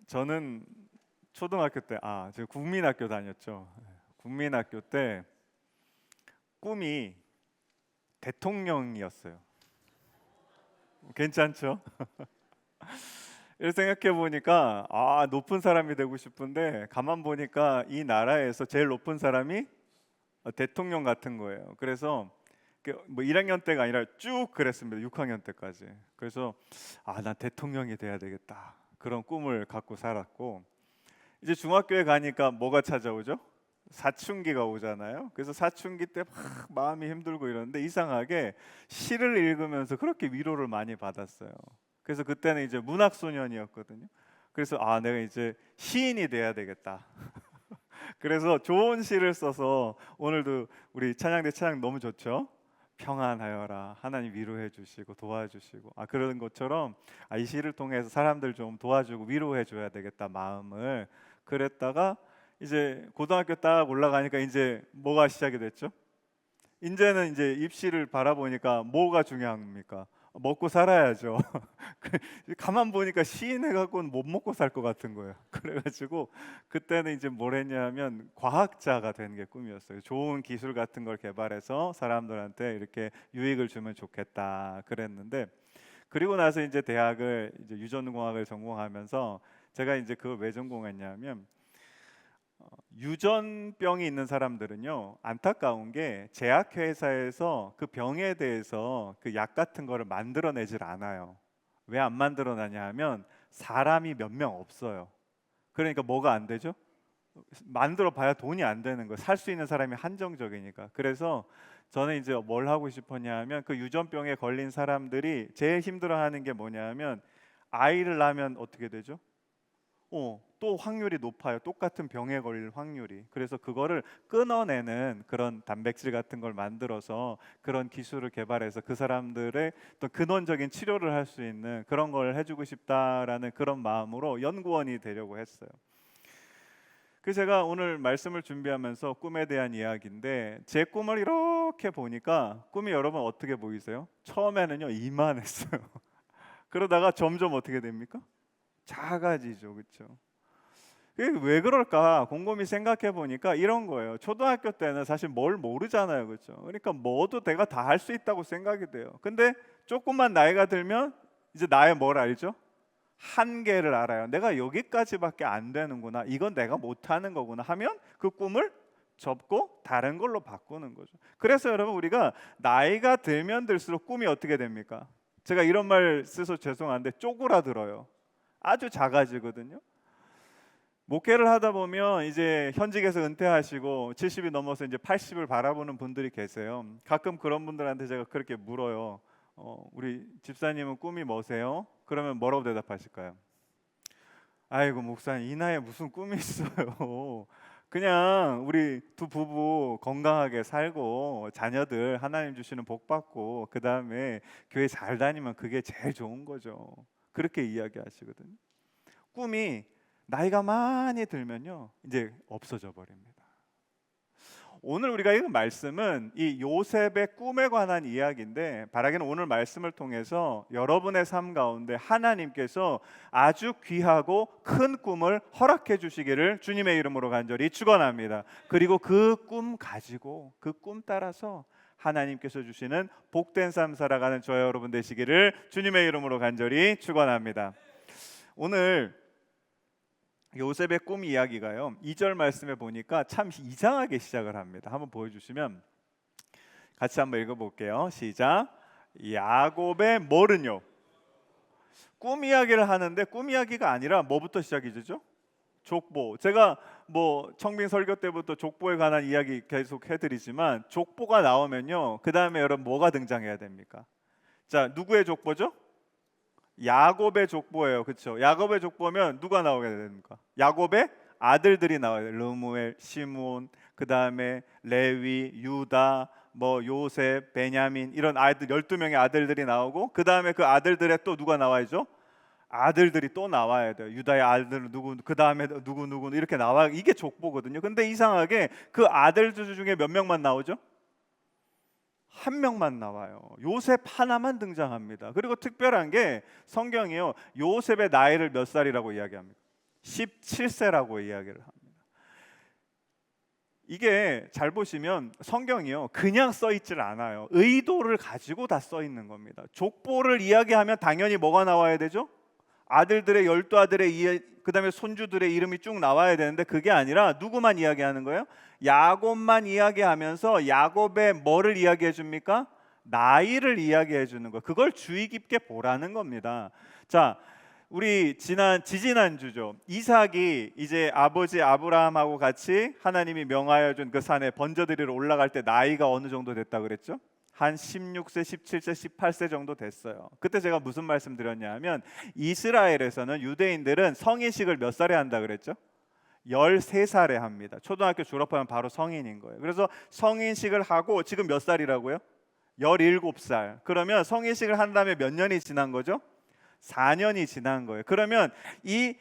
저는 초등학교 때, 제가 국민학교 다녔죠. 국민학교 때 꿈이 대통령이었어요. 괜찮죠? 이렇게 생각해 보니까 높은 사람이 되고 싶은데 가만 보니까 이 나라에서 제일 높은 사람이 대통령 같은 거예요. 그래서 뭐 1학년 때가 아니라 쭉 그랬습니다. 6학년 때까지. 그래서 난 대통령이 돼야 되겠다. 그런 꿈을 갖고 살았고, 이제 중학교에 가니까 뭐가 찾아오죠? 사춘기가 오잖아요. 그래서 사춘기 때 막 마음이 힘들고 이러는데 이상하게 시를 읽으면서 그렇게 위로를 많이 받았어요. 그래서 그때는 이제 문학 소년이었거든요. 그래서 내가 이제 시인이 돼야 되겠다. 그래서 좋은 시를 써서 오늘도 우리 찬양대 찬양 너무 좋죠. 평안하여라, 하나님 위로해 주시고 도와주시고 그런 것처럼 이 시를 통해서 사람들 좀 도와주고 위로해 줘야 되겠다 마음을. 그랬다가 이제 고등학교 딱 올라가니까 이제 뭐가 시작이 됐죠? 이제는 이제 입시를 바라보니까 뭐가 중요합니까? 먹고 살아야죠. 가만 보니까 시인해 갖고는 못 먹고 살 것 같은 거예요. 그래가지고 그때는 이제 뭘 했냐면 과학자가 되는 게 꿈이었어요. 좋은 기술 같은 걸 개발해서 사람들한테 이렇게 유익을 주면 좋겠다 그랬는데, 그리고 나서 이제 대학을 이제 유전공학을 전공하면서 제가 이제 그걸 왜 전공했냐면, 유전병이 있는 사람들은요, 안타까운 게 제약회사에서 그 병에 대해서 그 약 같은 거를 만들어내질 않아요. 왜 안 만들어내냐 하면 사람이 몇 명 없어요. 그러니까 뭐가 안 되죠? 만들어 봐야 돈이 안 되는 거예요. 살 수 있는 사람이 한정적이니까. 그래서 저는 이제 뭘 하고 싶었냐 하면, 그 유전병에 걸린 사람들이 제일 힘들어하는 게 뭐냐 하면, 아이를 낳으면 어떻게 되죠? 또 확률이 높아요. 똑같은 병에 걸릴 확률이. 그래서 그거를 끊어내는 그런 단백질 같은 걸 만들어서 그런 기술을 개발해서 그 사람들의 또 근원적인 치료를 할 수 있는 그런 걸 해주고 싶다라는 그런 마음으로 연구원이 되려고 했어요. 그래서 제가 오늘 말씀을 준비하면서 꿈에 대한 이야기인데, 제 꿈을 이렇게 보니까 꿈이 여러분 어떻게 보이세요? 처음에는요 이만했어요. 그러다가 점점 어떻게 됩니까? 작아지죠, 그렇죠? 이게 왜 그럴까 곰곰이 생각해 보니까 이런 거예요. 초등학교 때는 사실 뭘 모르잖아요, 그렇죠? 그러니까 뭐도 내가 다 할 수 있다고 생각이 돼요. 근데 조금만 나이가 들면 이제 나의 뭘 알죠? 한계를 알아요. 내가 여기까지밖에 안 되는구나, 이건 내가 못하는 거구나 하면 그 꿈을 접고 다른 걸로 바꾸는 거죠. 그래서 여러분, 우리가 나이가 들면 들수록 꿈이 어떻게 됩니까? 제가 이런 말 써서 죄송한데 쪼그라들어요. 아주 작아지거든요. 목회를 하다 보면 이제 현직에서 은퇴하시고 70이 넘어서 이제 80을 바라보는 분들이 계세요. 가끔 그런 분들한테 제가 그렇게 물어요. 우리 집사님은 꿈이 뭐세요? 그러면 뭐라고 대답하실까요? 아이고 목사님, 이 나이에 무슨 꿈이 있어요. 그냥 우리 두 부부 건강하게 살고 자녀들 하나님 주시는 복 받고 그 다음에 교회 잘 다니면 그게 제일 좋은 거죠. 그렇게 이야기하시거든요. 꿈이 나이가 많이 들면요 이제 없어져 버립니다. 오늘 우리가 읽은 말씀은 이 요셉의 꿈에 관한 이야기인데, 바라기는 오늘 말씀을 통해서 여러분의 삶 가운데 하나님께서 아주 귀하고 큰 꿈을 허락해 주시기를 주님의 이름으로 간절히 축원합니다. 그리고 그 꿈 가지고 그 꿈 따라서 하나님께서 주시는 복된 삶 살아가는 저와 여러분 되시기를 주님의 이름으로 간절히 축원합니다. 오늘 요셉의 꿈 이야기가요, 2절 말씀에 보니까 참 이상하게 시작을 합니다. 한번 보여주시면 같이 한번 읽어볼게요. 시작. 야곱의 뭐는요? 꿈 이야기를 하는데 꿈 이야기가 아니라 뭐부터 시작이죠? 족보. 제가 뭐 청빙 설교 때부터 족보에 관한 이야기 계속 해드리지만, 족보가 나오면요 그 다음에 여러분 뭐가 등장해야 됩니까? 자, 누구의 족보죠? 야곱의 족보예요, 그렇죠? 야곱의 족보면 누가 나오게 됩니까? 야곱의 아들들이 나와요. 르무엘, 시므온, 그 다음에 레위, 유다, 뭐 요셉, 베냐민, 이런 아이들 12명의 아들들이 나오고, 그 다음에 그 아들들의 또 누가 나와야죠? 아들들이 또 나와야 돼요. 유다의 아들 누구, 그 다음에 누구 이렇게 나와. 이게 족보거든요. 근데 이상하게 그 아들들 중에 몇 명만 나오죠? 한 명만 나와요. 요셉 하나만 등장합니다. 그리고 특별한 게 성경이요, 요셉의 나이를 몇 살이라고 이야기합니까? 17세라고 이야기를 합니다. 이게 잘 보시면 성경이요, 그냥 써 있질 않아요. 의도를 가지고 다 써 있는 겁니다. 족보를 이야기하면 당연히 뭐가 나와야 되죠? 아들들의 12아들의 그다음에 손주들의 이름이 쭉 나와야 되는데 그게 아니라 누구만 이야기하는 거예요? 야곱만 이야기하면서 야곱의 뭐를 이야기해 줍니까? 나이를 이야기해 주는 거. 그걸 주의 깊게 보라는 겁니다. 자, 우리 지지난주죠. 이삭이 이제 아버지 아브라함하고 같이 하나님이 명하여 준 그 산에 번제드리러 올라갈 때 나이가 어느 정도 됐다 그랬죠? 한 16세, 17세, 18세 정도 됐어요. 그때 제가 무슨 말씀 드렸냐면 이스라엘에서는 유대인들은 성인식을 몇 살에 한다 그랬죠? 13살에 합니다. 초등학교 졸업하면 바로 성인인 거예요. 그래서 성인식을 하고 지금 몇 살이라고요? 17살. 그러면 성인식을 한 다음에 몇 년이 지난 거죠? 4년이 지난 거예요. 그러면 이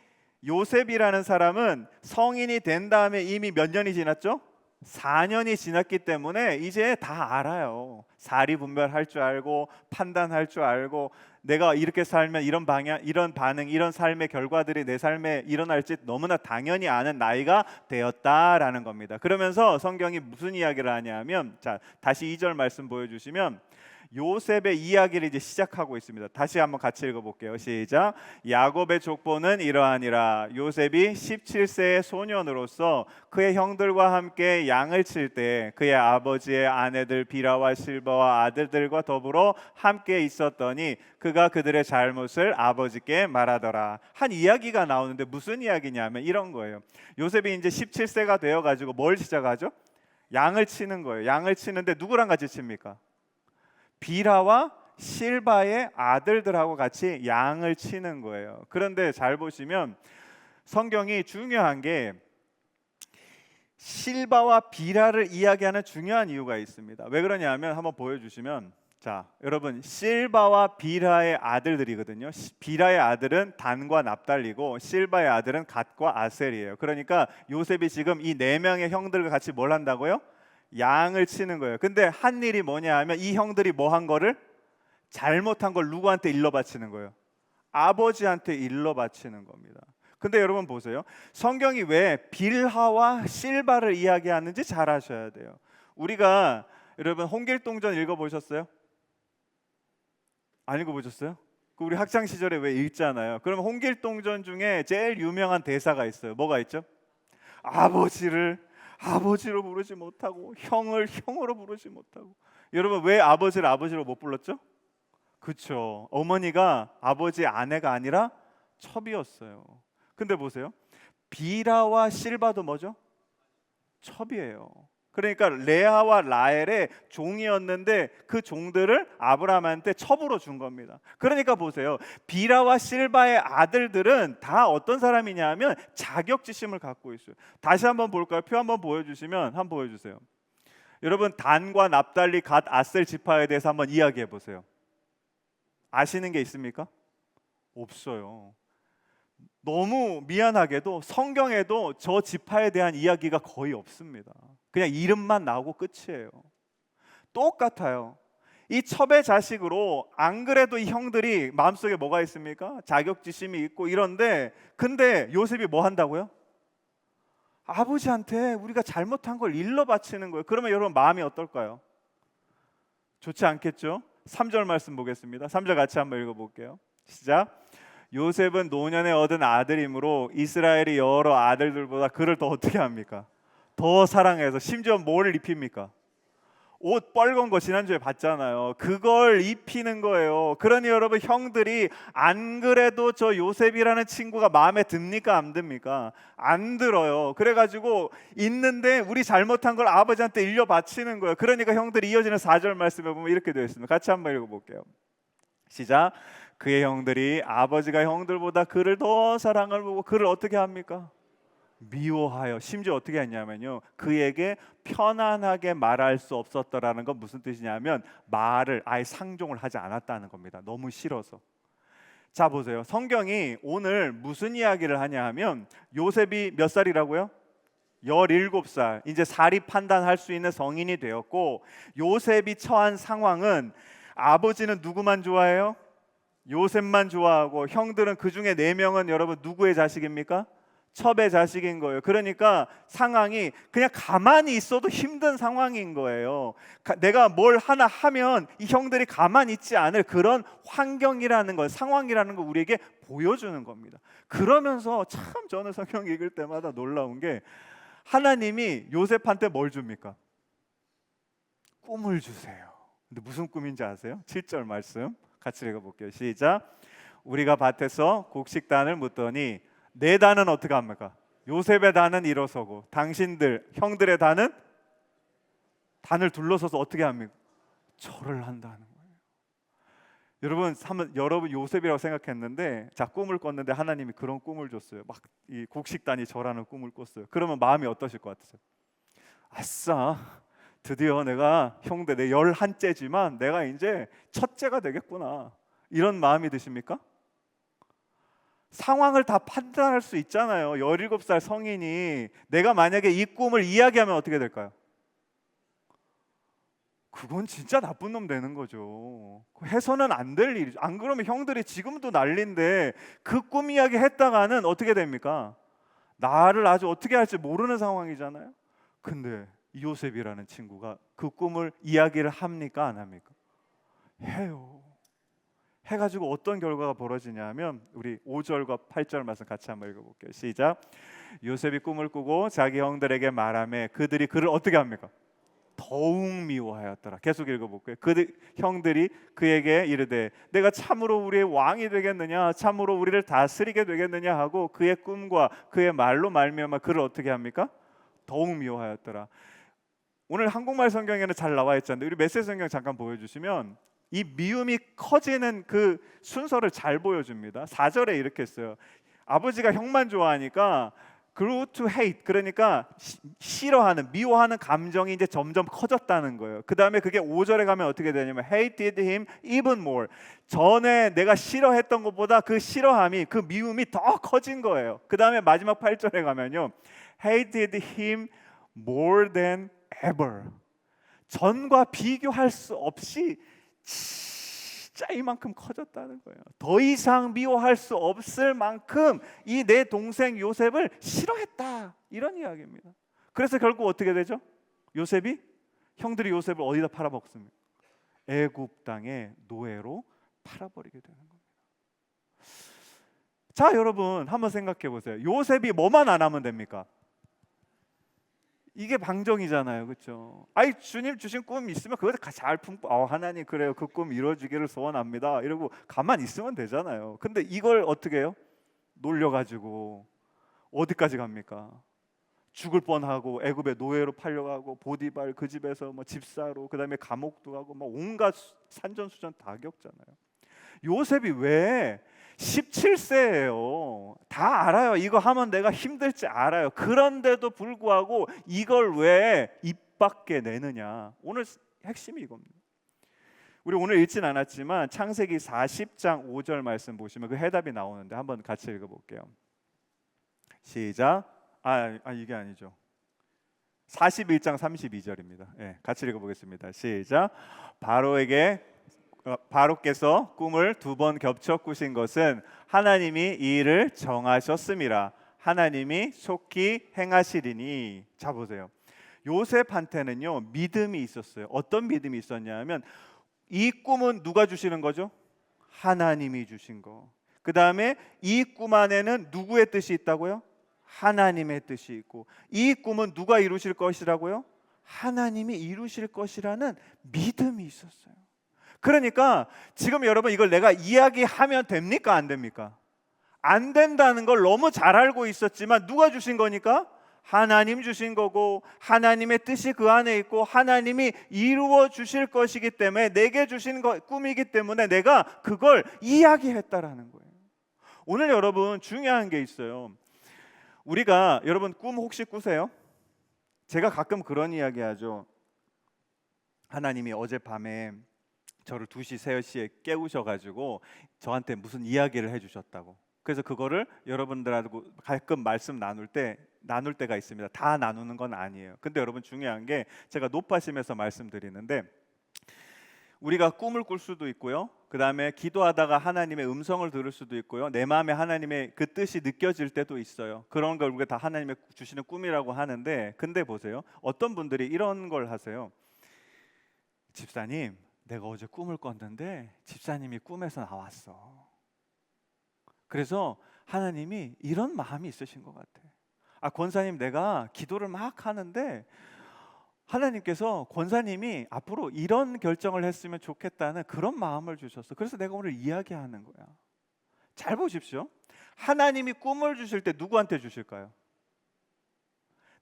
요셉이라는 사람은 성인이 된 다음에 이미 몇 년이 지났죠? 4년이 지났기 때문에 이제 다 알아요. 사리분별할 줄 알고 판단할 줄 알고 내가 이렇게 살면 이런 방향, 이런 반응, 이런 삶의 결과들이 내 삶에 일어날지 너무나 당연히 아는 나이가 되었다라는 겁니다. 그러면서 성경이 무슨 이야기를 하냐면, 자, 다시 2절 말씀 보여주시면 요셉의 이야기를 이제 시작하고 있습니다. 다시 한번 같이 읽어볼게요. 시작. 야곱의 족보는 이러하니라. 요셉이 17세의 소년으로서 그의 형들과 함께 양을 칠 때 그의 아버지의 아내들 비라와 실바와 아들들과 더불어 함께 있었더니 그가 그들의 잘못을 아버지께 말하더라. 한 이야기가 나오는데 무슨 이야기냐면 이런 거예요. 요셉이 이제 17세가 되어가지고 뭘 시작하죠? 양을 치는 거예요. 양을 치는데 누구랑 같이 칩니까? 비라와 실바의 아들들하고 같이 양을 치는 거예요. 그런데 잘 보시면 성경이 중요한 게 실바와 비라를 이야기하는 중요한 이유가 있습니다. 왜 그러냐면 한번 보여주시면, 자, 여러분, 실바와 비라의 아들들이거든요. 비라의 아들은 단과 납달리고 실바의 아들은 갓과 아셀이에요. 그러니까 요셉이 지금 이 네 명의 형들과 같이 뭘 한다고요? 양을 치는 거예요. 근데 한 일이 뭐냐 하면 이 형들이 뭐 한 거를, 잘못한 걸 누구한테 일러 바치는 거예요? 아버지한테 일러 바치는 겁니다. 근데 여러분 보세요. 성경이 왜 빌하와 실바를 이야기하는지 잘 아셔야 돼요. 우리가 여러분 홍길동전 읽어보셨어요? 안 읽어보셨어요? 우리 학창 시절에 왜 읽잖아요. 그럼 홍길동전 중에 제일 유명한 대사가 있어요. 뭐가 있죠? 아버지를 아버지로 부르지 못하고 형을 형으로 부르지 못하고. 여러분 왜 아버지를 아버지로 못 불렀죠? 그렇죠. 어머니가 아버지 아내가 아니라 첩이었어요. 근데 보세요. 비라와 실바도 뭐죠? 첩이에요. 그러니까 레아와 라헬의 종이었는데 그 종들을 아브라함한테 첩으로 준 겁니다. 그러니까 보세요. 비라와 실바의 아들들은 다 어떤 사람이냐 하면 자격지심을 갖고 있어요. 다시 한번 볼까요? 표 한번 보여주시면, 한번 보여주세요. 여러분 단과 납달리, 갓, 아셀 지파에 대해서 한번 이야기해 보세요. 아시는 게 있습니까? 없어요. 너무 미안하게도 성경에도 저 지파에 대한 이야기가 거의 없습니다. 그냥 이름만 나오고 끝이에요. 똑같아요. 이 첩의 자식으로 안 그래도 이 형들이 마음속에 뭐가 있습니까? 자격지심이 있고 이런데, 근데 요셉이 뭐 한다고요? 아버지한테 우리가 잘못한 걸 일러 바치는 거예요. 그러면 여러분 마음이 어떨까요? 좋지 않겠죠? 3절 말씀 보겠습니다. 3절 같이 한번 읽어볼게요. 시작. 요셉은 노년에 얻은 아들이므로 이스라엘이 여러 아들들보다 그를 더 어떻게 합니까? 더 사랑해서, 심지어 뭘 입힙니까? 옷 빨간 거 지난주에 봤잖아요. 그걸 입히는 거예요. 그러니 여러분 형들이 안 그래도 저 요셉이라는 친구가 마음에 듭니까? 안 듭니까? 안 들어요. 그래가지고 있는데 우리 잘못한 걸 아버지한테 일려 바치는 거예요. 그러니까 형들이 이어지는 4절 말씀에 보면 이렇게 되어 있습니다. 같이 한번 읽어볼게요. 시작. 그의 형들이 아버지가 형들보다 그를 더 사랑을 보고 그를 어떻게 합니까? 미워하여, 심지어 어떻게 했냐면요, 그에게 편안하게 말할 수 없었더라는 건 무슨 뜻이냐면 말을 아예 상종을 하지 않았다는 겁니다. 너무 싫어서. 자 보세요. 성경이 오늘 무슨 이야기를 하냐 하면 요셉이 몇 살이라고요? 17살. 이제 사리 판단할 수 있는 성인이 되었고, 요셉이 처한 상황은 아버지는 누구만 좋아해요? 요셉만 좋아하고 형들은 그 중에 4명은 여러분 누구의 자식입니까? 첩의 자식인 거예요. 그러니까 상황이 그냥 가만히 있어도 힘든 상황인 거예요. 내가 뭘 하나 하면 이 형들이 가만히 있지 않을 그런 환경이라는 거, 상황이라는 거 우리에게 보여주는 겁니다. 그러면서 참 저는 성경 읽을 때마다 놀라운 게 하나님이 요셉한테 뭘 줍니까? 꿈을 주세요. 근데 무슨 꿈인지 아세요? 7절 말씀 같이 읽어볼게요. 시작. 우리가 밭에서 곡식단을 묻더니 내 단은 어떻게 합니까? 요셉의 단은 일어서고 당신들 형들의 단은 단을 둘러서서 어떻게 합니까? 절을 한다는 거예요. 여러분 요셉이라고 생각했는데 자 꿈을 꿨는데 하나님이 그런 꿈을 줬어요. 막 이 곡식단이 절하는 꿈을 꿨어요. 그러면 마음이 어떠실 것 같으세요? 아싸, 드디어 내가 형들 내 11째지만 내가 이제 첫째가 되겠구나, 이런 마음이 드십니까? 상황을 다 판단할 수 있잖아요. 17살 성인이 내가 만약에 이 꿈을 이야기하면 어떻게 될까요? 그건 진짜 나쁜 놈 되는 거죠. 해서는 안 될 일이죠. 안 그러면 형들이 지금도 난리인데 그 꿈 이야기 했다가는 어떻게 됩니까? 나를 아주 어떻게 할지 모르는 상황이잖아요. 근데 요셉이라는 친구가 그 꿈을 이야기를 합니까? 안 합니까? 해요. 해가지고 어떤 결과가 벌어지냐면 우리 5절과 8절 말씀 같이 한번 읽어볼게요. 시작. 요셉이 꿈을 꾸고 자기 형들에게 말하며 그들이 그를 어떻게 합니까? 더욱 미워하였더라. 계속 읽어볼게요. 그들 형들이 그에게 이르되 내가 참으로 우리의 왕이 되겠느냐, 참으로 우리를 다스리게 되겠느냐 하고 그의 꿈과 그의 말로 말미암아 그를 어떻게 합니까? 더욱 미워하였더라. 오늘 한국말 성경에는 잘 나와 있잖아요. 우리 메시지 성경 잠깐 보여주시면 이 미움이 커지는 그 순서를 잘 보여줍니다. 4절에 이렇게 했어요. 아버지가 형만 좋아하니까 grew to hate, 그러니까 싫어하는, 미워하는 감정이 이제 점점 커졌다는 거예요. 그 다음에 그게 5절에 가면 어떻게 되냐면 hated him even more, 전에 내가 싫어했던 것보다 그 싫어함이, 그 미움이 더 커진 거예요. 그 다음에 마지막 8절에 가면요 hated him more than ever, 전과 비교할 수 없이 진짜 이만큼 커졌다는 거예요. 더 이상 미워할 수 없을 만큼 이 내 동생 요셉을 싫어했다, 이런 이야기입니다. 그래서 결국 어떻게 되죠? 형들이 요셉을 어디다 팔아먹습니까? 애굽 땅의 노예로 팔아버리게 되는 겁니다. 자, 여러분 한번 생각해 보세요. 요셉이 뭐만 안 하면 됩니까? 이게 방정이잖아요, 그렇죠? 아이, 주님 주신 꿈 있으면 그걸 잘 품고 하나님 그래요, 그 꿈 이루어지기를 소원합니다, 이러고 가만히 있으면 되잖아요. 근데 이걸 어떻게 해요? 놀려가지고 어디까지 갑니까? 죽을 뻔하고 애굽의 노예로 팔려가고 보디발 그 집에서 뭐 집사로, 그 다음에 감옥도 가고 뭐 온갖 산전수전 다 겪잖아요. 요셉이 왜 17세예요. 다 알아요. 이거 하면 내가 힘들지 알아요. 그런데도 불구하고 이걸 왜 입 밖에 내느냐. 오늘 핵심이 이겁니다. 우리 오늘 읽진 않았지만 창세기 40장 5절 말씀 보시면 그 해답이 나오는데 한번 같이 읽어볼게요. 시작. 이게 아니죠. 41장 32절입니다. 네, 같이 읽어보겠습니다. 시작. 바로께서 꿈을 2번 겹쳐 꾸신 것은 하나님이 이 일을 정하셨음이라. 하나님이 속히 행하시리니. 자, 보세요. 요셉한테는요 믿음이 있었어요. 어떤 믿음이 있었냐면 이 꿈은 누가 주시는 거죠? 하나님이 주신 거. 그 다음에 이 꿈 안에는 누구의 뜻이 있다고요? 하나님의 뜻이 있고, 이 꿈은 누가 이루실 것이라고요? 하나님이 이루실 것이라는 믿음이 있었어요. 그러니까 지금 여러분 이걸 내가 이야기하면 됩니까? 안 됩니까? 안 된다는 걸 너무 잘 알고 있었지만 누가 주신 거니까? 하나님 주신 거고, 하나님의 뜻이 그 안에 있고 하나님이 이루어 주실 것이기 때문에, 내게 주신 꿈이기 때문에 내가 그걸 이야기했다라는 거예요. 오늘 여러분 중요한 게 있어요. 우리가, 여러분 꿈 혹시 꾸세요? 제가 가끔 그런 이야기 하죠. 하나님이 어젯밤에 저를 2시, 3시에 깨우셔가지고 저한테 무슨 이야기를 해주셨다고. 그래서 그거를 여러분들하고 가끔 말씀 나눌 때가 있습니다. 다 나누는 건 아니에요. 근데 여러분 중요한 게, 제가 높아심에서 말씀드리는데 우리가 꿈을 꿀 수도 있고요, 그다음에 기도하다가 하나님의 음성을 들을 수도 있고요. 내 마음에 하나님의 그 뜻이 느껴질 때도 있어요. 그런 걸 우리가 다 하나님의 주시는 꿈이라고 하는데, 근데 보세요. 어떤 분들이 이런 걸 하세요. 집사님, 내가 어제 꿈을 꿨는데 집사님이 꿈에서 나왔어. 그래서 하나님이 이런 마음이 있으신 것 같아. 권사님, 내가 기도를 막 하는데 하나님께서 권사님이 앞으로 이런 결정을 했으면 좋겠다는 그런 마음을 주셨어. 그래서 내가 오늘 이야기하는 거야. 잘 보십시오. 하나님이 꿈을 주실 때 누구한테 주실까요?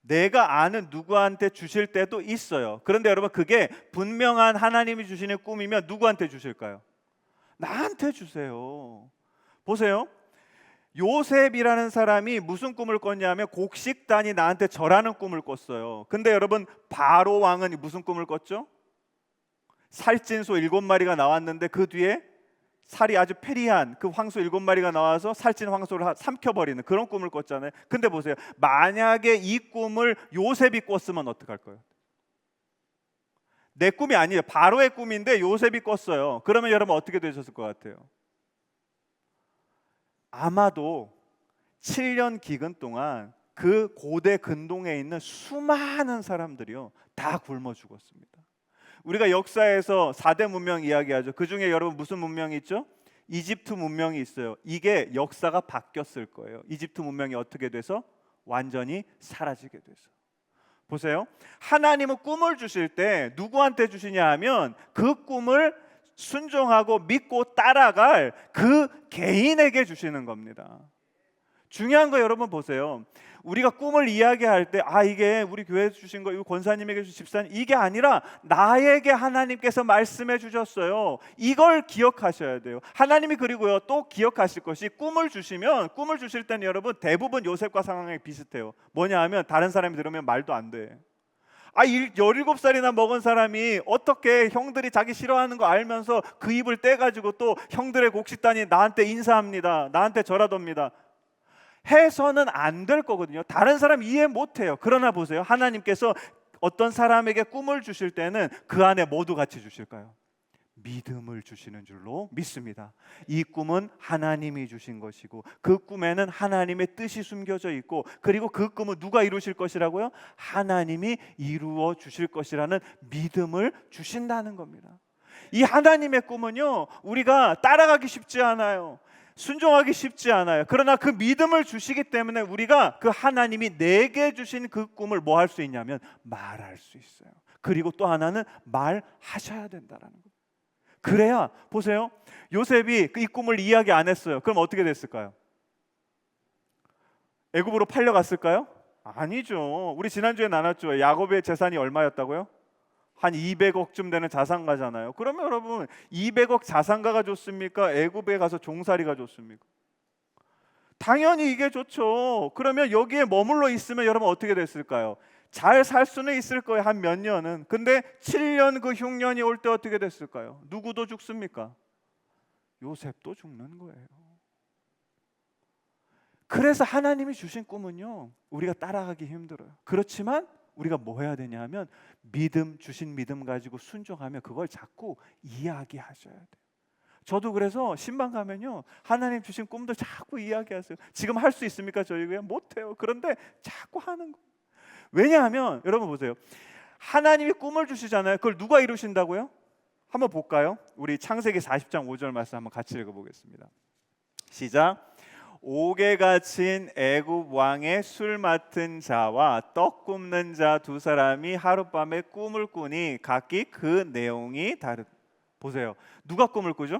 내가 아는 누구한테 주실 때도 있어요. 그런데 여러분, 그게 분명한 하나님이 주시는 꿈이면 누구한테 주실까요? 나한테 주세요. 보세요. 요셉이라는 사람이 무슨 꿈을 꿨냐면 곡식단이 나한테 절하는 꿈을 꿨어요. 근데 여러분, 바로 왕은 무슨 꿈을 꿨죠? 살찐 소 7마리가 나왔는데 그 뒤에 살이 아주 페리한 그 황소 7마리가 나와서 살찐 황소를 삼켜버리는 그런 꿈을 꿨잖아요. 근데 보세요. 만약에 이 꿈을 요셉이 꿨으면 어떡할 거예요? 내 꿈이 아니에요. 바로의 꿈인데 요셉이 꿨어요. 그러면 여러분 어떻게 되셨을 것 같아요? 아마도 7년 기근 동안 그 고대 근동에 있는 수많은 사람들이요, 다 굶어 죽었습니다. 우리가 역사에서 4대 문명 이야기하죠. 그 중에 여러분 무슨 문명이 있죠? 이집트 문명이 있어요. 이게 역사가 바뀌었을 거예요. 이집트 문명이 어떻게 돼서? 완전히 사라지게 돼서. 보세요. 하나님은 꿈을 주실 때 누구한테 주시냐 하면 그 꿈을 순종하고 믿고 따라갈 그 개인에게 주시는 겁니다. 중요한 거 여러분 보세요. 우리가 꿈을 이야기할 때 이게 우리 교회에서 주신 거, 이거 권사님에게 주신 집사님, 이게 아니라 나에게 하나님께서 말씀해 주셨어요. 이걸 기억하셔야 돼요. 하나님이 그리고요 또 기억하실 것이, 꿈을 주시면, 꿈을 주실 때는 여러분 대부분 요셉과 상황이 비슷해요. 뭐냐 하면 다른 사람이 들으면 말도 안 돼. 17살이나 먹은 사람이 어떻게 형들이 자기 싫어하는 거 알면서 그 입을 떼가지고 또 형들의 곡식단이 나한테 인사합니다, 나한테 절하답니다 해서는 안 될 거거든요. 다른 사람 이해 못해요. 그러나 보세요. 하나님께서 어떤 사람에게 꿈을 주실 때는 그 안에 모두 같이 주실까요? 믿음을 주시는 줄로 믿습니다. 이 꿈은 하나님이 주신 것이고 그 꿈에는 하나님의 뜻이 숨겨져 있고, 그리고 그 꿈은 누가 이루실 것이라고요? 하나님이 이루어 주실 것이라는 믿음을 주신다는 겁니다. 이 하나님의 꿈은요, 우리가 따라가기 쉽지 않아요. 순종하기 쉽지 않아요. 그러나 그 믿음을 주시기 때문에 우리가 그 하나님이 내게 주신 그 꿈을 뭐 할 수 있냐면 말할 수 있어요. 그리고 또 하나는 말하셔야 된다라는 거예요. 그래야, 보세요. 요셉이 이 꿈을 이야기 안 했어요. 그럼 어떻게 됐을까요? 애굽으로 팔려갔을까요? 아니죠. 우리 지난주에 나눴죠. 야곱의 재산이 얼마였다고요? 한 200억쯤 되는 자산가잖아요. 그러면 여러분 200억 자산가가 좋습니까? 애굽에 가서 종살이가 좋습니까? 당연히 이게 좋죠. 그러면 여기에 머물러 있으면 여러분 어떻게 됐을까요? 잘 살 수는 있을 거예요. 한 몇 년은. 근데 7년 그 흉년이 올 때 어떻게 됐을까요? 누구도 죽습니까? 요셉도 죽는 거예요. 그래서 하나님이 주신 꿈은요, 우리가 따라가기 힘들어요. 그렇지만 우리가 뭐 해야 되냐 하면 믿음, 주신 믿음 가지고 순종하면 그걸 자꾸 이야기하셔야 돼요. 저도 그래서 신방 가면요, 하나님 주신 꿈들 자꾸 이야기하세요. 지금 할 수 있습니까? 저희 그냥 못해요. 그런데 자꾸 하는 거예요. 왜냐하면 여러분 보세요. 하나님이 꿈을 주시잖아요. 그걸 누가 이루신다고요? 한번 볼까요? 우리 창세기 40장 5절 말씀 한번 같이 읽어보겠습니다. 시작. 옥에 갇힌 애굽 왕의 술 맡은 자와 떡 굽는 자 두 사람이 하룻밤에 꿈을 꾸니 각기 그 내용이 다르. 보세요. 누가 꿈을 꾸죠?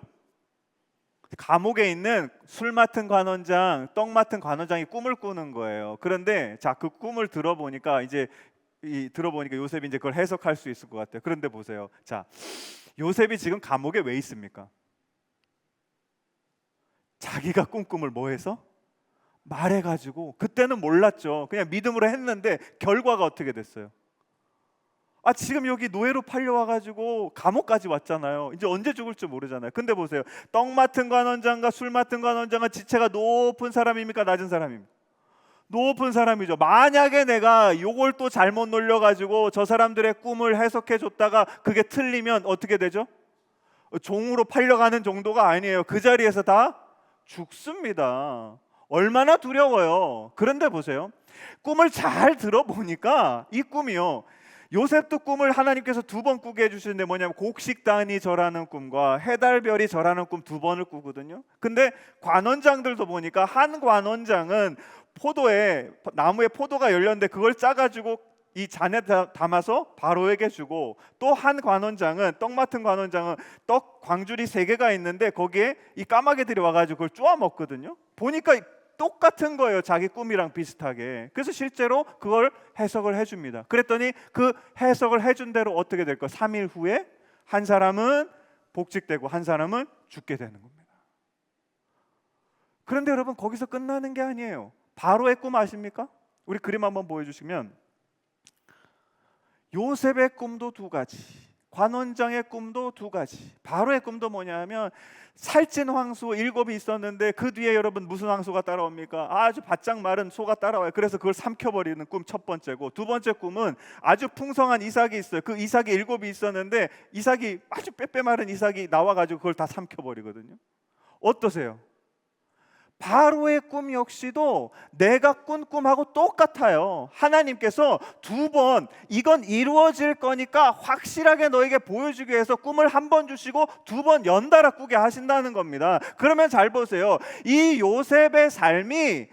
감옥에 있는 술 맡은 관원장, 떡 맡은 관원장이 꿈을 꾸는 거예요. 그런데 자, 그 꿈을 들어보니까 요셉이 이제 그걸 해석할 수 있을 것 같아요. 그런데 보세요. 자, 요셉이 지금 감옥에 왜 있습니까? 자기가 꾼 꿈을 뭐 해서? 말해가지고. 그때는 몰랐죠. 그냥 믿음으로 했는데 결과가 어떻게 됐어요? 지금 여기 노예로 팔려와가지고 감옥까지 왔잖아요. 이제 언제 죽을지 모르잖아요. 근데 보세요. 떡 맡은 관원장과 술 맡은 관원장은 지체가 높은 사람입니까? 낮은 사람입니까? 높은 사람이죠. 만약에 내가 요걸 또 잘못 놀려가지고 저 사람들의 꿈을 해석해 줬다가 그게 틀리면 어떻게 되죠? 종으로 팔려가는 정도가 아니에요. 그 자리에서 다 죽습니다. 얼마나 두려워요. 그런데 보세요. 꿈을 잘 들어보니까 이 꿈이요, 요셉도 꿈을 하나님께서 두 번 꾸게 해주시는데 뭐냐면 곡식단이 절하는 꿈과 해달별이 절하는 꿈 두 번을 꾸거든요. 근데 관원장들도 보니까 한 관원장은 포도에, 나무에 포도가 열렸는데 그걸 짜가지고 이 잔에 담아서 바로에게 주고, 또 한 관원장은, 떡 맡은 관원장은 떡 광줄이 3개가 있는데 거기에 이 까마귀들이 와가지고 그걸 쪼아 먹거든요. 보니까 똑같은 거예요. 자기 꿈이랑 비슷하게. 그래서 실제로 그걸 해석을 해줍니다. 그랬더니 그 해석을 해준 대로 어떻게 될까? 3일 후에 한 사람은 복직되고 한 사람은 죽게 되는 겁니다. 그런데 여러분, 거기서 끝나는 게 아니에요. 바로의 꿈 아십니까? 우리 그림 한번 보여주시면, 요셉의 꿈도 2가지, 관원장의 꿈도 2가지, 바로의 꿈도 뭐냐면 살찐 황소 7이 있었는데 그 뒤에 여러분 무슨 황소가 따라옵니까? 아주 바짝 마른 소가 따라와요. 그래서 그걸 삼켜버리는 꿈 첫 번째고, 두 번째 꿈은 아주 풍성한 이삭이 있어요. 그 이삭이 7이 있었는데 이삭이 아주 빼빼 마른 이삭이 나와가지고 그걸 다 삼켜버리거든요. 어떠세요? 바로의 꿈 역시도 내가 꾼 꿈하고 똑같아요. 하나님께서 2번 이건 이루어질 거니까 확실하게 너에게 보여주기 위해서 꿈을 1번 주시고 2번 연달아 꾸게 하신다는 겁니다. 그러면 잘 보세요. 이 요셉의 삶이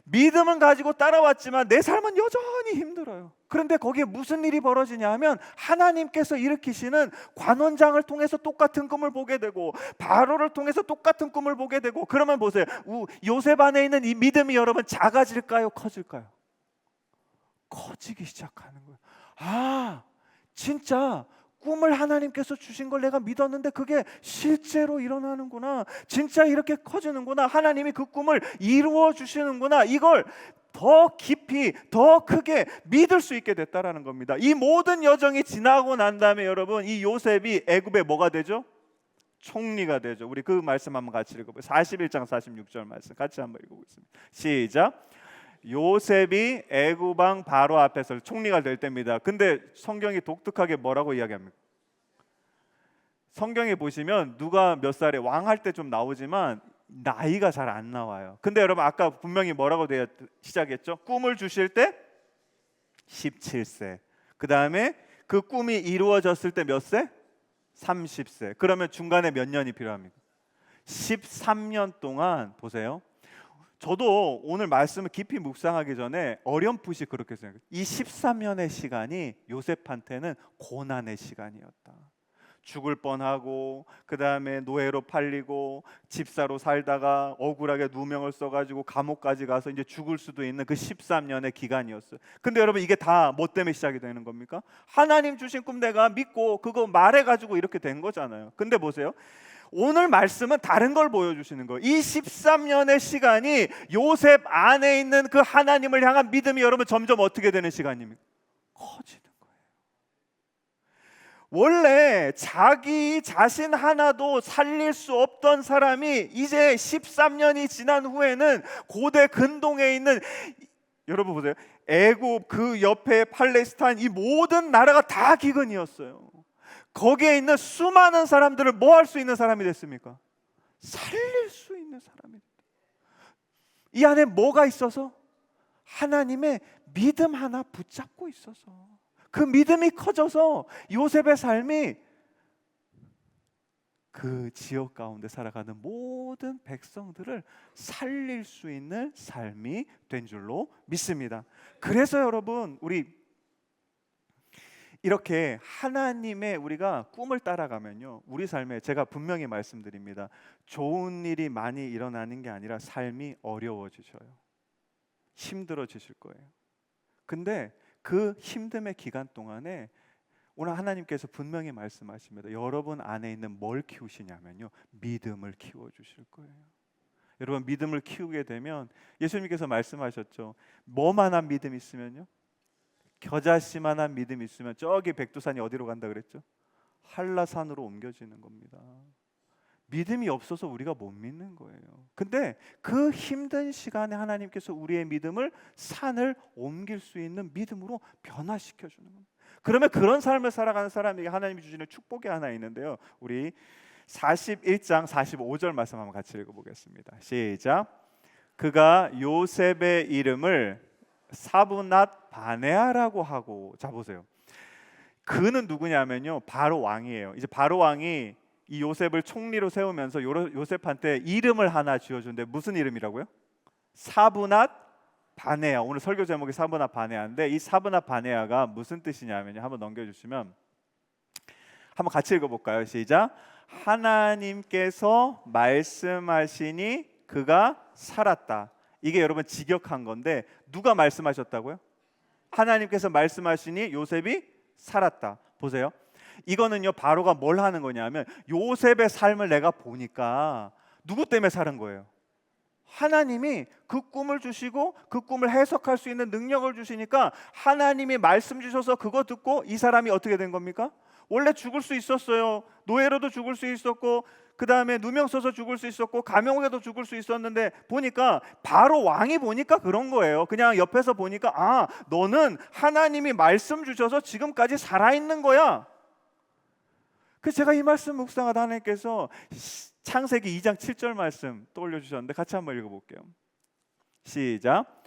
믿음은 가지고 따라왔지만 내 삶은 여전히 힘들어요. 그런데 거기에 무슨 일이 벌어지냐 하면, 하나님께서 일으키시는 관원장을 통해서 똑같은 꿈을 보게 되고 바로를 통해서 똑같은 꿈을 보게 되고, 그러면 보세요. 요셉 안에 있는 이 믿음이 여러분 작아질까요? 커질까요? 커지기 시작하는 거예요. 아, 진짜 꿈을 하나님께서 주신 걸 내가 믿었는데 그게 실제로 일어나는구나. 진짜 이렇게 커지는구나. 하나님이 그 꿈을 이루어 주시는구나. 이걸 더 깊이, 더 크게 믿을 수 있게 됐다라는 겁니다. 이 모든 여정이 지나고 난 다음에 여러분, 이 요셉이 애굽에 뭐가 되죠? 총리가 되죠. 우리 그 말씀 한번 같이 읽어보세요. 41장 46절 말씀 같이 한번 읽어보겠습니다. 시작. 요셉이 애굽 왕 바로 앞에서 총리가 될 때입니다. 근데 성경이 독특하게 뭐라고 이야기합니까? 성경에 보시면 누가 몇 살에 왕할 때 좀 나오지만 나이가 잘 안 나와요. 근데 여러분, 아까 분명히 뭐라고 되어 시작했죠? 꿈을 주실 때 17세. 그 다음에 그 꿈이 이루어졌을 때 몇 세? 30세. 그러면 중간에 몇 년이 필요합니까? 13년 동안. 보세요. 저도 오늘 말씀을 깊이 묵상하기 전에 어렴풋이 그렇게 생각해요. 이 13년의 시간이 요셉한테는 고난의 시간이었다. 죽을 뻔하고, 그 다음에 노예로 팔리고, 집사로 살다가 억울하게 누명을 써가지고 감옥까지 가서 이제 죽을 수도 있는 그 13년의 기간이었어요. 근데 여러분, 이게 다 뭐 때문에 시작이 되는 겁니까? 하나님 주신 꿈 내가 믿고 그거 말해가지고 이렇게 된 거잖아요. 근데 보세요. 오늘 말씀은 다른 걸 보여주시는 거예요. 이 13년의 시간이 요셉 안에 있는 그 하나님을 향한 믿음이 여러분 점점 어떻게 되는 시간입니까? 커지는 거예요. 원래 자기 자신 하나도 살릴 수 없던 사람이 이제 13년이 지난 후에는 고대 근동에 있는, 여러분 보세요. 애굽, 그 옆에 팔레스타인, 이 모든 나라가 다 기근이었어요. 거기에 있는 수많은 사람들을 뭐 할 수 있는 사람이 됐습니까? 살릴 수 있는 사람이 됐다. 이 안에 뭐가 있어서? 하나님의 믿음 하나 붙잡고 있어서. 그 믿음이 커져서 요셉의 삶이 그 지역 가운데 살아가는 모든 백성들을 살릴 수 있는 삶이 된 줄로 믿습니다. 그래서 여러분, 우리 이렇게 하나님의 우리가 꿈을 따라가면요, 우리 삶에, 제가 분명히 말씀드립니다, 좋은 일이 많이 일어나는 게 아니라 삶이 어려워지셔요. 힘들어지실 거예요. 근데 그 힘듦의 기간 동안에 오늘 하나님께서 분명히 말씀하십니다. 여러분 안에 있는 뭘 키우시냐면요, 믿음을 키워주실 거예요. 여러분, 믿음을 키우게 되면, 예수님께서 말씀하셨죠. 뭐만한 믿음 있으면요, 겨자씨만한 믿음이 있으면 저기 백두산이 어디로 간다 그랬죠? 한라산으로 옮겨지는 겁니다. 믿음이 없어서 우리가 못 믿는 거예요. 근데 그 힘든 시간에 하나님께서 우리의 믿음을 산을 옮길 수 있는 믿음으로 변화시켜 주는 겁니다. 그러면 그런 삶을 살아가는 사람에게 하나님이 주시는 축복이 하나 있는데요, 우리 41장 45절 말씀 한번 같이 읽어보겠습니다. 시작. 그가 요셉의 이름을 사브낫 바네아라고 하고, 자 보세요. 그는 누구냐면요, 바로 왕이에요. 이제 바로 왕이 이 요셉을 총리로 세우면서 요셉한테 이름을 하나 지어준데 무슨 이름이라고요? 사브낫 바네아. 오늘 설교 제목이 사브낫 바네아인데 이 사브낫 바네아가 무슨 뜻이냐면요, 한번 넘겨주시면 한번 같이 읽어볼까요? 시작. 하나님께서 말씀하시니 그가 살았다. 이게 여러분 직역한 건데 누가 말씀하셨다고요? 하나님께서 말씀하시니 요셉이 살았다. 보세요. 이거는요, 바로가 뭘 하는 거냐면 요셉의 삶을 내가 보니까 누구 때문에 사는 거예요? 하나님이 그 꿈을 주시고 그 꿈을 해석할 수 있는 능력을 주시니까 하나님이 말씀 주셔서 그거 듣고 이 사람이 어떻게 된 겁니까? 원래 죽을 수 있었어요. 노예로도 죽을 수 있었고 그 다음에 누명 써서 죽을 수 있었고 감옥에도 죽을 수 있었는데 보니까 바로 왕이 보니까 그런 거예요. 그냥 옆에서 보니까 아, 너는 하나님이 말씀 주셔서 지금까지 살아있는 거야. 그래서 제가 이 말씀 묵상하다 하나님께서 창세기 2장 7절 말씀 떠올려 주셨는데 같이 한번 읽어볼게요. 시작.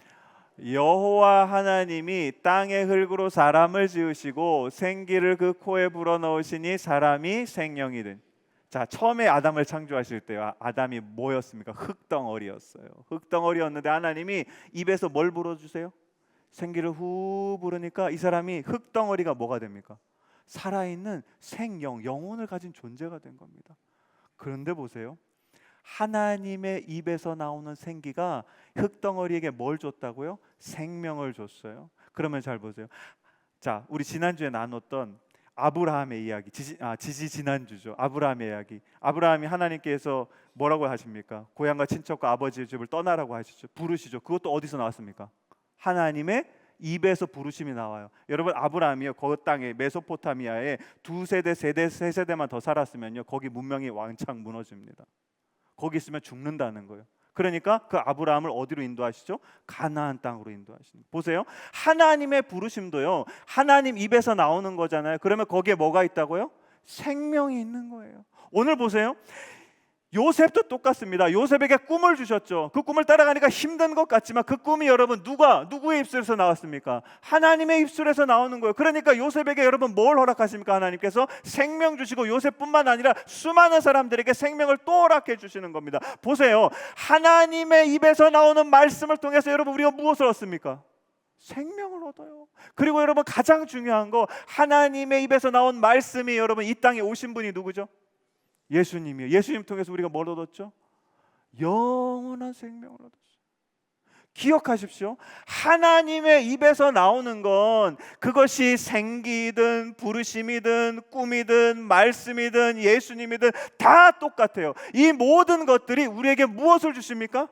여호와 하나님이 땅의 흙으로 사람을 지으시고 생기를 그 코에 불어넣으시니 사람이 생명이 된. 자, 처음에 아담을 창조하실 때요, 아담이 뭐였습니까? 흙덩어리였어요. 흙덩어리였는데 하나님이 입에서 뭘 불어주세요? 생기를 후 부르니까 이 사람이 흙덩어리가 뭐가 됩니까? 살아있는 생영, 영혼을 가진 존재가 된 겁니다. 그런데 보세요, 하나님의 입에서 나오는 생기가 흙덩어리에게 뭘 줬다고요? 생명을 줬어요. 그러면 잘 보세요. 자, 우리 지난주에 나눴던 아브라함의 이야기, 지난주죠. 아브라함의 이야기. 아브라함이 하나님께서 뭐라고 하십니까? 고향과 친척과 아버지의 집을 떠나라고 하시죠. 부르시죠. 그것도 어디서 나왔습니까? 하나님의 입에서 부르심이 나와요. 여러분, 아브라함이요, 그 땅에 메소포타미아에 두 세대, 세 세대만 더 살았으면요, 거기 문명이 왕창 무너집니다. 거기 있으면 죽는다는 거예요. 그러니까 그 아브라함을 어디로 인도하시죠? 가나안 땅으로 인도하시는. 보세요. 하나님의 부르심도요, 하나님 입에서 나오는 거잖아요. 그러면 거기에 뭐가 있다고요? 생명이 있는 거예요. 오늘 보세요. 요셉도 똑같습니다. 요셉에게 꿈을 주셨죠. 그 꿈을 따라가니까 힘든 것 같지만 그 꿈이 여러분 누구의 입술에서 나왔습니까? 하나님의 입술에서 나오는 거예요. 그러니까 요셉에게 여러분 뭘 허락하십니까? 하나님께서 생명 주시고 요셉뿐만 아니라 수많은 사람들에게 생명을 또 허락해 주시는 겁니다. 보세요. 하나님의 입에서 나오는 말씀을 통해서 여러분 우리가 무엇을 얻습니까? 생명을 얻어요. 그리고 여러분 가장 중요한 거, 하나님의 입에서 나온 말씀이 여러분 이 땅에 오신 분이 누구죠? 예수님이요. 예수님 통해서 우리가 뭘 얻었죠? 영원한 생명을 얻었어요. 기억하십시오. 하나님의 입에서 나오는 건 그것이 생기든 부르심이든 꿈이든 말씀이든 예수님이든 다 똑같아요. 이 모든 것들이 우리에게 무엇을 주십니까?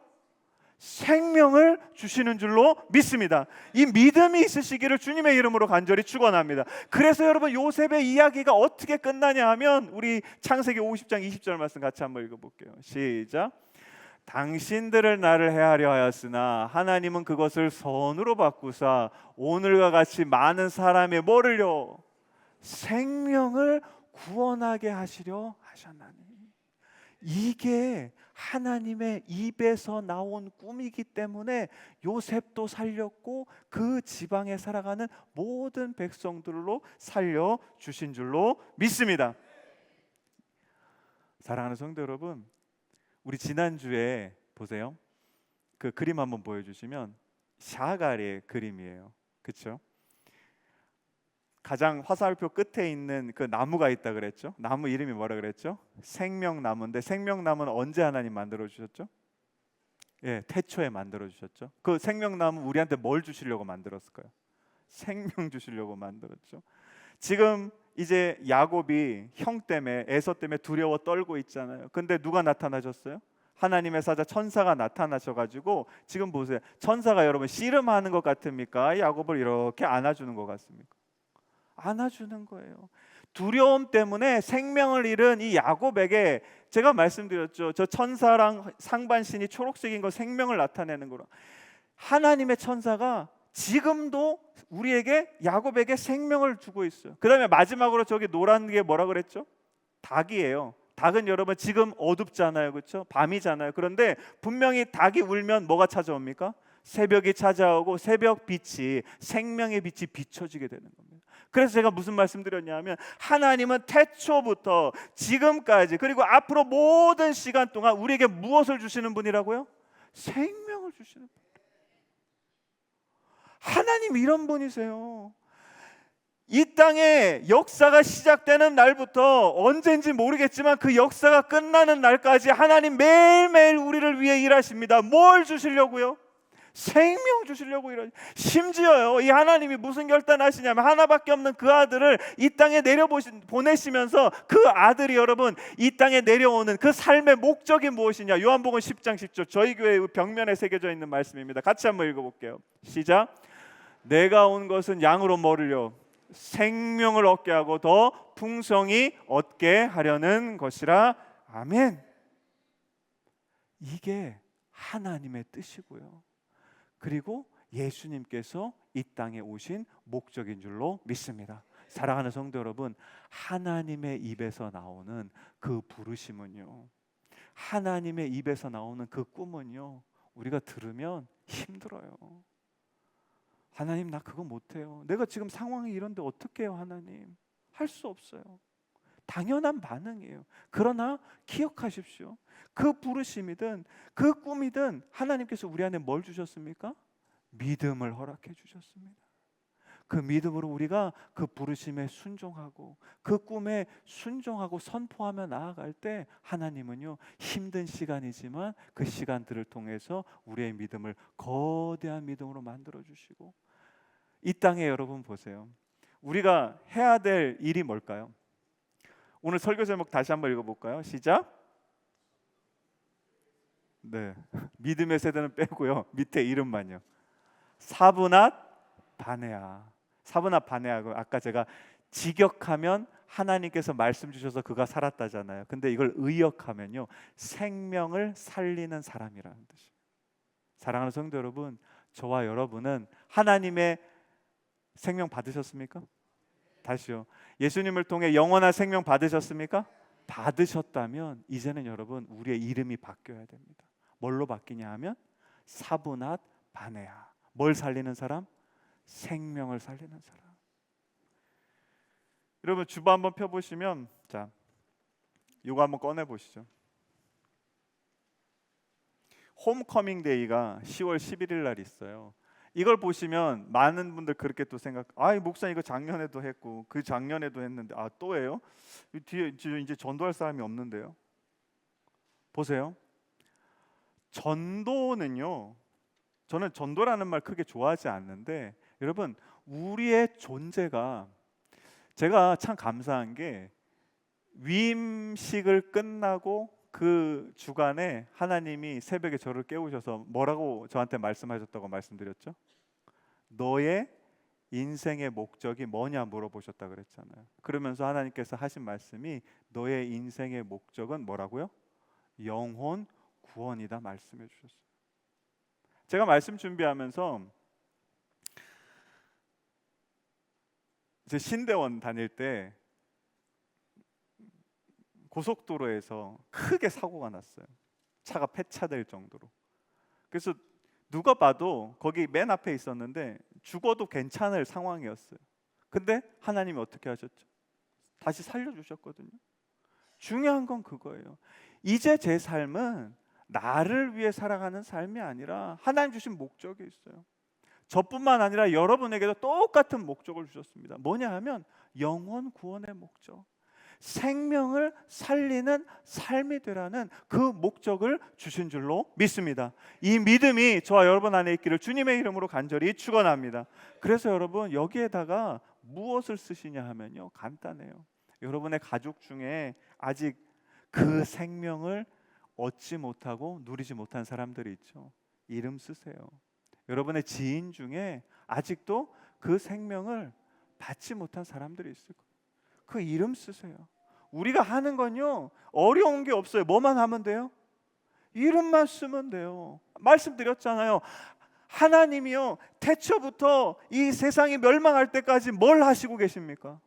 생명을 주시는 줄로 믿습니다. 이 믿음이 있으시기를 주님의 이름으로 간절히 축원합니다. 그래서 여러분 요셉의 이야기가 어떻게 끝나냐 하면 우리 창세기 50장 20절 말씀 같이 한번 읽어볼게요. 시작. 당신들을 나를 해하려 하였으나 하나님은 그것을 선으로 바꾸사 오늘과 같이 많은 사람의 뭐를요? 생명을 구원하게 하시려 하셨나니. 이게 하나님의 입에서 나온 꿈이기 때문에 요셉도 살렸고 그 지방에 살아가는 모든 백성들로 살려주신 줄로 믿습니다. 사랑하는 성도 여러분, 우리 지난주에 보세요. 그 그림 한번 보여주시면 샤갈의 그림이에요. 그렇죠? 가장 화살표 끝에 있는 그 나무가 있다 그랬죠? 나무 이름이 뭐라 그랬죠? 생명나무인데 생명나무는 언제 하나님 만들어 주셨죠? 예, 태초에 만들어 주셨죠. 그 생명나무 우리한테 뭘 주시려고 만들었을까요? 생명 주시려고 만들었죠. 지금 이제 야곱이 형 때문에, 에서 때문에 두려워 떨고 있잖아요. 근데 누가 나타나셨어요? 하나님의 사자 천사가 나타나셔가지고 지금 보세요. 천사가 여러분 씨름하는 것 같습니까? 야곱을 이렇게 안아주는 것 같습니까? 안아주는 거예요. 두려움 때문에 생명을 잃은 이 야곱에게 제가 말씀드렸죠. 저 천사랑 상반신이 초록색인 거 생명을 나타내는 거라. 하나님의 천사가 지금도 우리에게, 야곱에게 생명을 주고 있어요. 그 다음에 마지막으로 저기 노란 게 뭐라 그랬죠? 닭이에요. 닭은 여러분 지금 어둡잖아요, 그렇죠? 밤이잖아요. 그런데 분명히 닭이 울면 뭐가 찾아옵니까? 새벽이 찾아오고 새벽 빛이, 생명의 빛이 비춰지게 되는 겁니다. 그래서 제가 무슨 말씀드렸냐면 하나님은 태초부터 지금까지 그리고 앞으로 모든 시간 동안 우리에게 무엇을 주시는 분이라고요? 생명을 주시는 분. 하나님 이런 분이세요. 이 땅의 역사가 시작되는 날부터 언젠지 모르겠지만 그 역사가 끝나는 날까지 하나님 매일매일 우리를 위해 일하십니다. 뭘 주시려고요? 생명 주시려고 일하시. 심지어요, 이 하나님이 무슨 결단하시냐면 하나밖에 없는 그 아들을 이 땅에 보내시면서 그 아들이 여러분 이 땅에 내려오는 그 삶의 목적이 무엇이냐? 요한복음 10장 10절 저희 교회 벽면에 새겨져 있는 말씀입니다. 같이 한번 읽어볼게요. 시작. 내가 온 것은 양으로 뭐를요? 생명을 얻게 하고 더 풍성히 얻게 하려는 것이라. 아멘. 이게 하나님의 뜻이고요. 그리고 예수님께서 이 땅에 오신 목적인 줄로 믿습니다. 사랑하는 성도 여러분, 하나님의 입에서 나오는 그 부르심은요, 하나님의 입에서 나오는 그 꿈은요, 우리가 들으면 힘들어요. 하나님 나 그거 못해요. 내가 지금 상황이 이런데 어떻게 해요 하나님? 할 수 없어요. 당연한 반응이에요. 그러나 기억하십시오. 그 부르심이든 그 꿈이든 하나님께서 우리 안에 뭘 주셨습니까? 믿음을 허락해 주셨습니다. 그 믿음으로 우리가 그 부르심에 순종하고 그 꿈에 순종하고 선포하며 나아갈 때 하나님은요 힘든 시간이지만 그 시간들을 통해서 우리의 믿음을 거대한 믿음으로 만들어 주시고 이 땅에 여러분 보세요. 우리가 해야 될 일이 뭘까요? 오늘 설교 제목 다시 한번 읽어볼까요? 시작. 네, 믿음의 세대는 빼고요 밑에 이름만요. 사브낫 바네아. 사브낫 바네아. 아까 제가 직역하면 하나님께서 말씀 주셔서 그가 살았다잖아요. 근데 이걸 의역하면요 생명을 살리는 사람이라는 뜻이에요. 사랑하는 성도 여러분, 저와 여러분은 하나님의 생명 받으셨습니까? 다시요. 예수님을 통해 영원한 생명 받으셨습니까? 받으셨다면 이제는 여러분 우리의 이름이 바뀌어야 됩니다. 뭘로 바뀌냐 하면 사브낫 바네아. 뭘 살리는 사람? 생명을 살리는 사람. 여러분 주보 한번 펴보시면 자, 이거 한번 꺼내 보시죠. 홈커밍 데이가 10월 11일 날 있어요. 이걸 보시면 많은 분들 그렇게 또 생각. 아, 목사님 이거 작년에도 했고 그 작년에도 했는데 아 또 해요? 뒤에 이제 전도할 사람이 없는데요. 보세요. 전도는요. 저는 전도라는 말 크게 좋아하지 않는데 여러분 우리의 존재가 제가 참 감사한 게 위임식을 끝나고 그 주간에 하나님이 새벽에 저를 깨우셔서 뭐라고 저한테 말씀하셨다고 말씀드렸죠? 너의 인생의 목적이 뭐냐 물어보셨다 그랬잖아요. 그러면서 하나님께서 하신 말씀이 너의 인생의 목적은 뭐라고요? 영혼 구원이다 말씀해 주셨어요. 제가 말씀 준비하면서 제 신대원 다닐 때 고속도로에서 크게 사고가 났어요. 차가 폐차될 정도로. 그래서 누가 봐도 거기 맨 앞에 있었는데 죽어도 괜찮을 상황이었어요. 근데 하나님이 어떻게 하셨죠? 다시 살려주셨거든요. 중요한 건 그거예요. 이제 제 삶은 나를 위해 살아가는 삶이 아니라 하나님 주신 목적이 있어요. 저뿐만 아니라 여러분에게도 똑같은 목적을 주셨습니다. 뭐냐 하면 영혼 구원의 목적, 생명을 살리는 삶이 되라는 그 목적을 주신 줄로 믿습니다. 이 믿음이 저와 여러분 안에 있기를 주님의 이름으로 간절히 축원합니다. 그래서 여러분 여기에다가 무엇을 쓰시냐 하면요 간단해요. 여러분의 가족 중에 아직 그 생명을 얻지 못하고 누리지 못한 사람들이 있죠. 이름 쓰세요. 여러분의 지인 중에 아직도 그 생명을 받지 못한 사람들이 있을 거예요. 그 이름 쓰세요. 우리가 하는 건요 어려운 게 없어요. 뭐만 하면 돼요? 이름만 쓰면 돼요. 말씀드렸잖아요. 하나님이요 태초부터 이 세상이 멸망할 때까지 뭘 하시고 계십니까?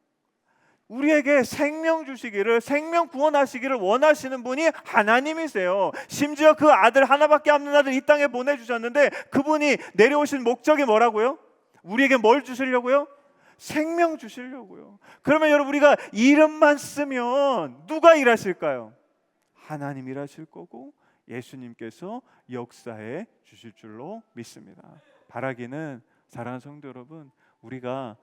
우리에게 생명 주시기를, 생명 구원하시기를 원하시는 분이 하나님이세요. 심지어 그 아들, 하나밖에 없는 아들 이 땅에 보내주셨는데 그분이 내려오신 목적이 뭐라고요? 우리에게 뭘 주시려고요? 생명 주시려고요. 그러면 여러분, 우리가 이름만 쓰면 누가 일하실까요? 하나님 일하실 거고 예수님께서 역사해 주실 줄로 믿습니다. 바라기는, 사랑하는 성도 여러분, 우리가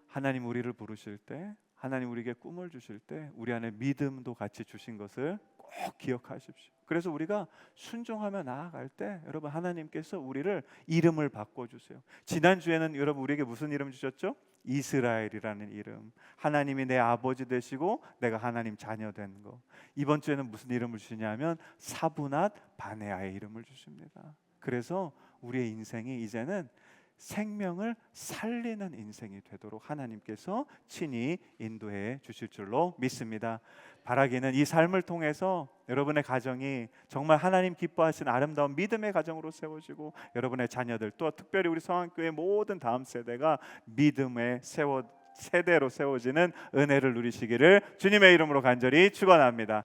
하나님 우리를 부르실 때, 하나님 우리에게 꿈을 주실 때 우리 안에 믿음도 같이 주신 것을 꼭 기억하십시오. 그래서 우리가 순종하며 나아갈 때 여러분, 하나님께서 우리를 이름을 바꿔주세요. 지난주에는 여러분 우리에게 무슨 이름 주셨죠? 이스라엘이라는 이름. 하나님이 내 아버지 되시고 내가 하나님 자녀 된 거. 이번 주에는 무슨 이름을 주시냐면 사브낫 바네아의 이름을 주십니다. 그래서 우리의 인생이 이제는 생명을 살리는 인생이 되도록 하나님께서 친히 인도해 주실 줄로 믿습니다. 바라기는 이 삶을 통해서 여러분의 가정이 정말 하나님 기뻐하시는 아름다운 믿음의 가정으로 세워지고, 여러분의 자녀들, 또 특별히 우리 성안교회 모든 다음 세대가 믿음의 세대로 세워지는 은혜를 누리시기를 주님의 이름으로 간절히 축원합니다.